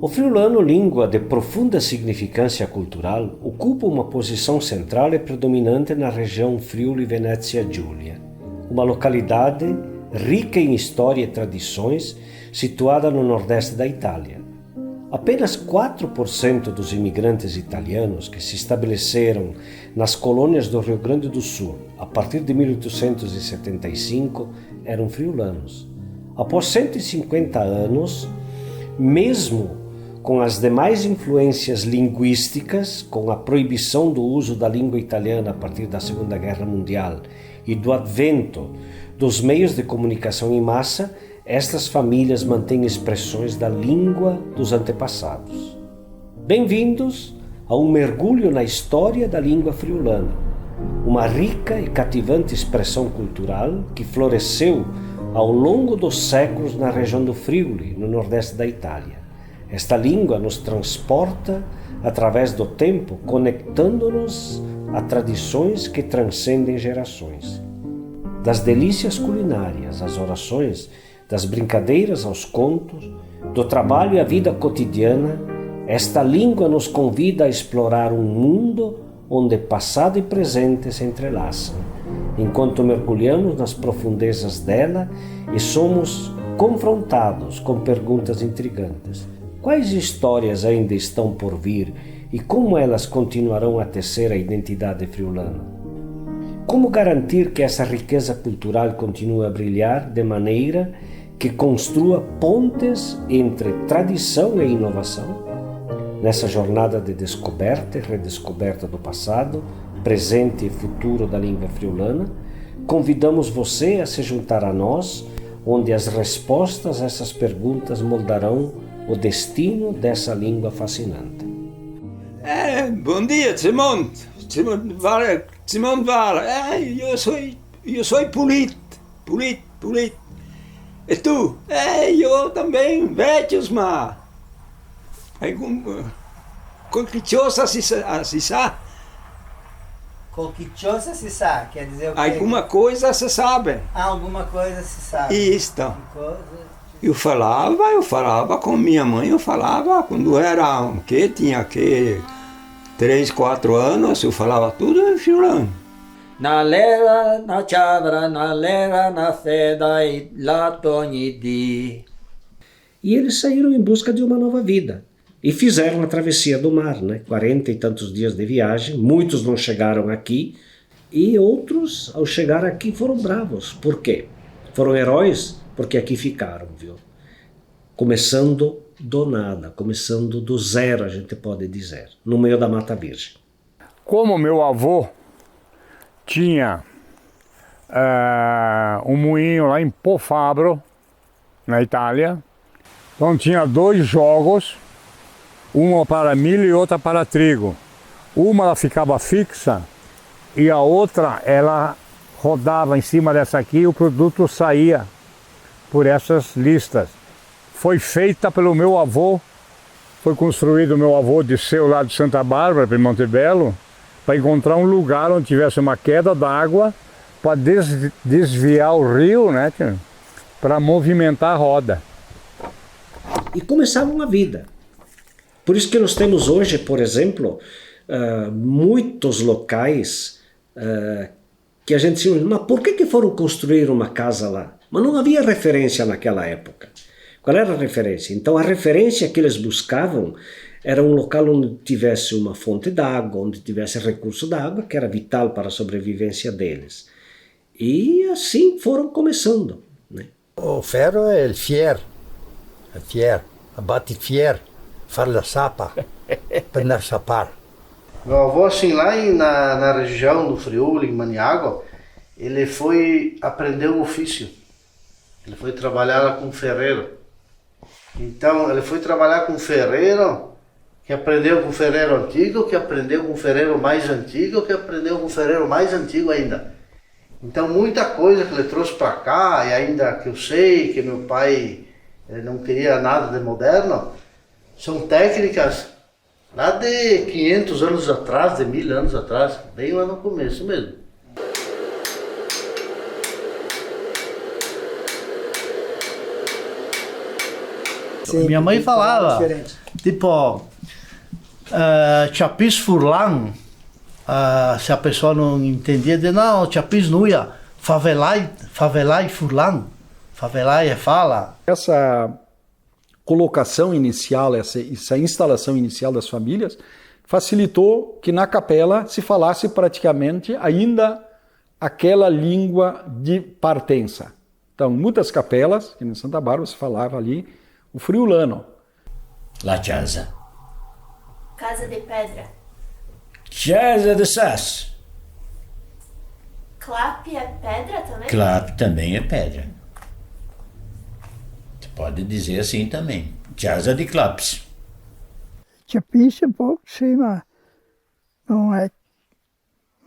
O friulano, língua de profunda significância cultural, ocupa uma posição central e predominante na região Friuli-Venezia Giulia, uma localidade rica em história e tradições, situada no nordeste da Itália. Apenas 4% dos imigrantes italianos que se estabeleceram nas colônias do Rio Grande do Sul a partir de 1875 eram friulanos. Após 150 anos, mesmo com as demais influências linguísticas, com a proibição do uso da língua italiana a partir da Segunda Guerra Mundial e do advento dos meios de comunicação em massa, estas famílias mantêm expressões da língua dos antepassados. Bem-vindos a um mergulho na história da língua friulana, uma rica e cativante expressão cultural que floresceu ao longo dos séculos na região do Friuli, no nordeste da Itália. Esta língua nos transporta através do tempo, conectando-nos a tradições que transcendem gerações. Das delícias culinárias às orações, das brincadeiras aos contos, do trabalho e à vida cotidiana, esta língua nos convida a explorar um mundo onde passado e presente se entrelaçam, enquanto mergulhamos nas profundezas dela e somos confrontados com perguntas intrigantes. Quais histórias ainda estão por vir e como elas continuarão a tecer a identidade friulana? Como garantir que essa riqueza cultural continue a brilhar de maneira que construa pontes entre tradição e inovação? Nessa jornada de descoberta e redescoberta do passado, presente e futuro da língua friulana, convidamos você a se juntar a nós, onde as respostas a essas perguntas moldarão o destino dessa língua fascinante. Bom dia, Simone. Simone Vara. Eu sou Pulit. E tu? Eu também, Vetios, ma. Qualquer se sabe. Qualquer se sabe, quer dizer o quê? Alguma coisa se sabe. Alguma coisa se sabe. Isso. Eu falava com minha mãe, eu falava quando era tinha 3, 4 anos, eu falava tudo em friulano. Na lera, na chavra, na lera, na feda e la tognidi. E eles saíram em busca de uma nova vida e fizeram a travessia do mar, 40 e tantos dias de viagem. Muitos não chegaram aqui e outros, ao chegar aqui, foram bravos. Por quê? Foram heróis porque aqui ficaram, viu? Começando do nada, começando do zero, a gente pode dizer, no meio da Mata Virgem. Como meu avô tinha um moinho lá em Po Fabbro, na Itália, então tinha 2 jogos, uma para milho e outra para trigo. Uma ela ficava fixa e a outra ela rodava em cima dessa aqui e o produto saía por essas listas. Foi feita pelo meu avô, foi construído, meu avô desceu lá de Santa Bárbara para Montebello, para encontrar um lugar onde tivesse uma queda d'água para desviar o rio, para movimentar a roda. E começavam a vida. Por isso que nós temos hoje, por exemplo, muitos locais que a gente se mas por que foram construir uma casa lá? Mas não havia referência naquela época. Qual era a referência? Então a referência que eles buscavam era um local onde tivesse uma fonte d'água, onde tivesse recurso d'água, que era vital para a sobrevivência deles. E assim foram começando. O ferro é o fier, abate fier, far la sapa, para sapar. Meu avô, assim, lá na região do Friuli, em Maniágua, ele foi aprender o ofício. Ele foi trabalhar lá com ferreiro. Então, ele foi trabalhar com ferreiro, que aprendeu com o ferreiro antigo, que aprendeu com o ferreiro mais antigo, que aprendeu com o ferreiro mais antigo ainda. Então, muita coisa que ele trouxe para cá, e ainda que eu sei que meu pai não queria nada de moderno, são técnicas lá de 500 anos atrás, de 1000 anos atrás, bem lá no começo mesmo. Sim, Minha mãe falava, diferente. tipo, chapis furlan, se a pessoa não entendia, dizia, não, chapis nuia, favelai furlan, favelai é fala. Essa colocação inicial, essa instalação inicial das famílias, facilitou que na capela se falasse praticamente ainda aquela língua de partença. Então, muitas capelas, que em Santa Bárbara se falava ali o friulano. La casa. Casa de pedra. Casa de sas. Clap é pedra também? Clap também é pedra. Você pode dizer assim também. Casa de claps. Chapis um pouco sim, mas não é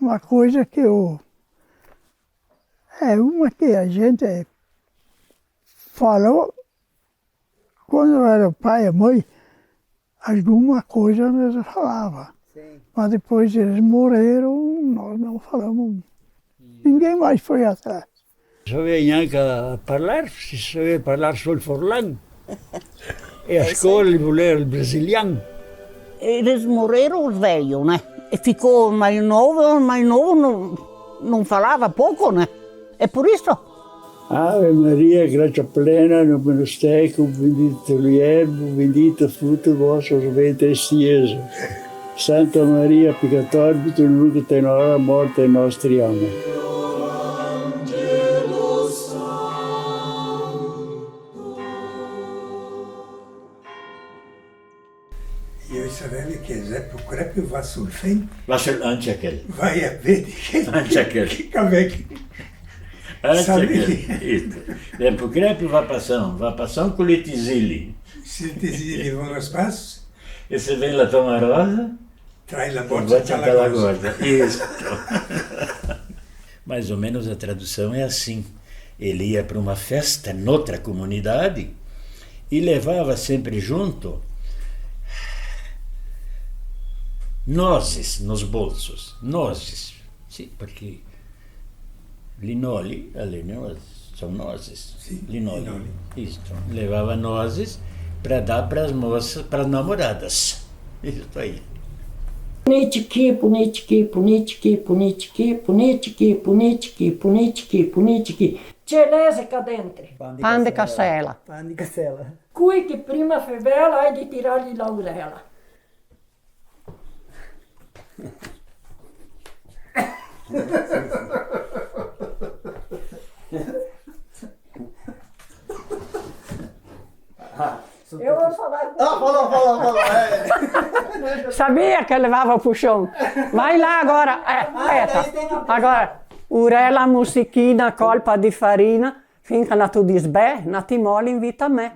uma coisa que é uma que a gente falou quando era o pai e a mãe, alguma coisa nós falava. Sim. Mas depois eles morreram, nós não falamos. Ninguém mais foi atrás. Sabia neanche parlare, si sapeva parlare solo il forlano. E a scuola il voleva il brasiliano. Eles morreram os velhos, né? E ficou mais novo não falava pouco, né? É por isso. Ave Maria, gracia plena, numerus tecum, benedicta tui erbo, bendita fruto vossos ventris, Iesus. Santa Maria, peccator, arbiter nunc et in hora morte nostri. Amen. Io sapevo che Zeppo Crepio va sul fem. Va sul anche aquele. Vai a vedere che Anche aquele. che cavecchio. Anche aquele. Tempo crepe va passando com litizili. Se ti vão aos passos, E você vem lá tomar rosa, trai la e borsa bate pela aquela gorda. gorda. Isso. Mais ou menos a tradução é assim. Ele ia para uma festa noutra comunidade e levava sempre junto nozes nos bolsos. Nozes. Sim, porque linole, ali, são nozes. Sim, linole. Isso. Levava nozes para dar para as moças, para as namoradas. Isso aí. Punitiki, punitiki, punitiki, punitiki, punitiki, punitiki, punitiki, punitiki. Celese cadente. Pan de cassela. Pan di cassella. Cui che prima fevela hai di tirargli l'aurela. Eu vou falar. Falou. Sabia que levava pro chão. Vai lá agora. Agora, urela musichina, colpa di farina, finché tu dici beh, na ti mole invita me.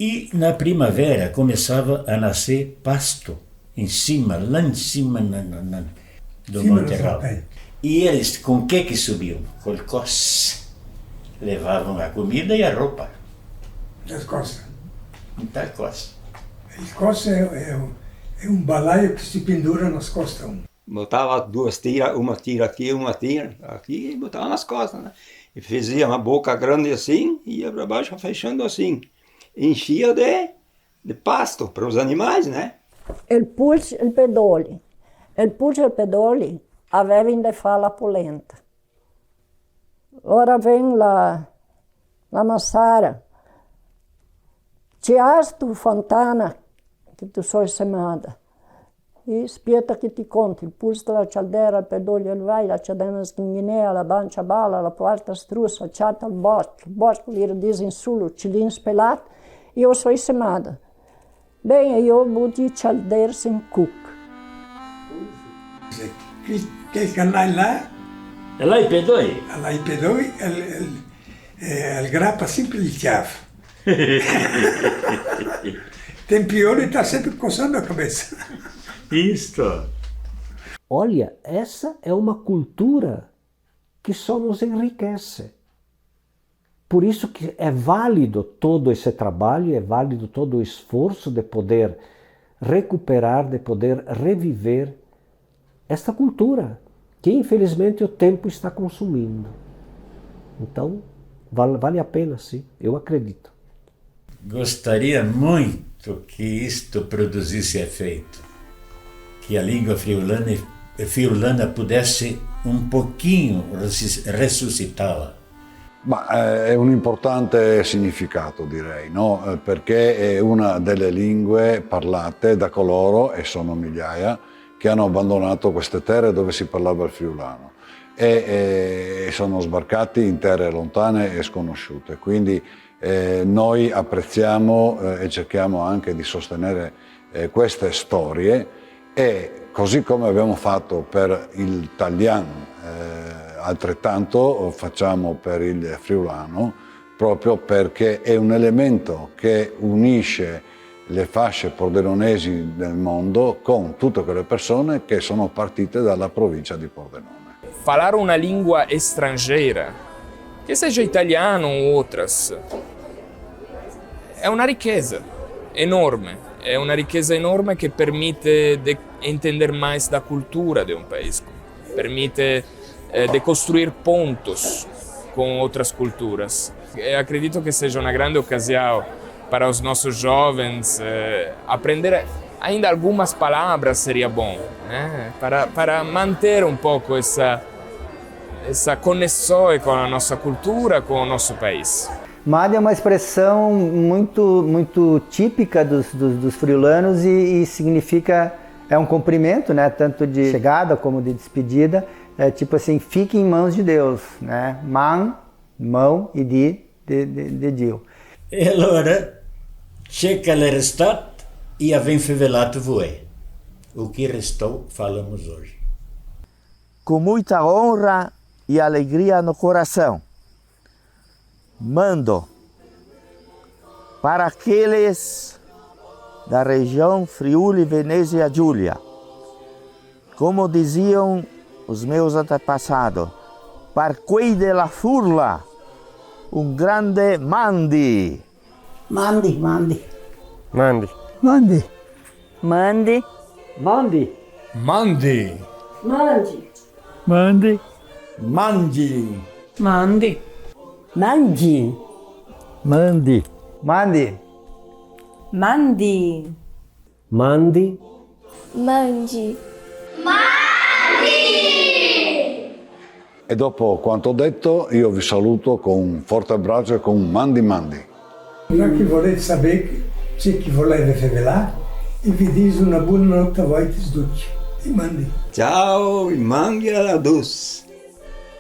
E na primavera começava a nascer pasto em cima, lá em cima do Monterral. E eles com que subiam? Com cos. Levavam a comida e a roupa. As costas. Muita costa. As costas é balaio que se pendura nas costas. Botava duas tiras, uma tira aqui, e botava nas costas, né? E fazia uma boca grande assim, e ia para baixo fechando assim. Enchia de pasto para os animais, né? Il pulso e il pedoli. Il pulso e il pedoli avevano da fala polenta. Ora vem la massara. Ci has tu fontana che tu sei semata. E spieta che ti conti, il pulso della cialdera, il pedolio, il vai, la cialdena sghinginea, la bancia bala, la quarta strussa, il ciato al bosco, l'ira disinsulo, cilin spelat, io sono semata. Bem, io butti cialder sem cuc. Quel canale là, E lá e pedoi? alla i pedoi, il grappa sempre il chiave. Tempione está sempre coçando a cabeça. Isto. Olha, essa é uma cultura que só nos enriquece. Por isso que é válido todo esse trabalho, é válido todo o esforço de poder recuperar, de poder reviver esta cultura, que infelizmente o tempo está consumindo. Então, vale a pena, sim, eu acredito. Gostaria muito que isto produzisse efeito, que a língua friulana pudesse un pochino resuscitarla. Ma è un importante significato, direi, no? Perché è una delle lingue parlate da coloro, e sono migliaia, che hanno abbandonato queste terre dove si parlava il friulano e sono sbarcati in terre lontane e sconosciute. Quindi noi apprezziamo e cerchiamo anche di sostenere queste storie, e così come abbiamo fatto per il Talian, altrettanto facciamo per il friulano, proprio perché è un elemento che unisce le fasce pordenonesi del mondo con tutte quelle persone che sono partite dalla provincia di Pordenone. Falar una língua estrangeira, che seja italiano ou outras, è una riqueza enorme. É uma riqueza enorme que permite de entender mais da cultura de um país, permite de construir pontos com outras culturas. Eu acredito que seja uma grande ocasião para os nossos jovens aprender ainda algumas palavras seria bom, né? Para manter um pouco essa conexão com a nossa cultura, com o nosso país. Mande é uma expressão muito típica dos friulanos e significa, é um cumprimento, né, tanto de chegada como de despedida, tipo assim, fique em mãos de Deus, né, mão e de Dio. E allora c'è che l'estate e avem rivelato voi. O que restou falamos hoje. Com muita honra e alegria no coração, mando para aqueles da região Friuli, Venezia Giulia, como diziam os meus antepassados, par quei della Furla, um grande mandi. Mandi. Mandi. Mandi. Mandi. Mandi. Mandi. Mandi. Mandi. Mandi. Mandi. Mandi. Mandi. Mandi. Mandi. Mandi. Mandi. E dopo quanto detto, io vi saluto con un forte abbraccio e con un mandi mandi. Já que volete saber, se que volete revelar, e vi diz una buonanotte a voi tutti. E mandi. Ciao, mangi alla dus.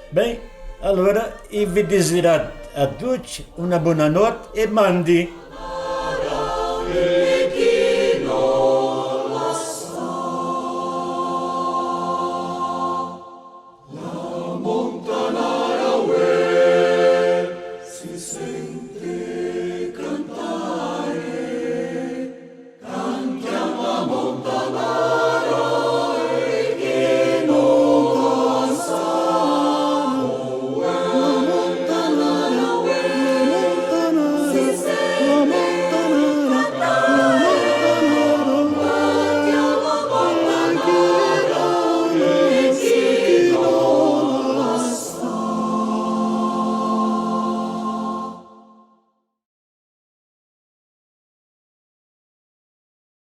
Bem, allora vi desiderar a tutti una buonanotte e mandi.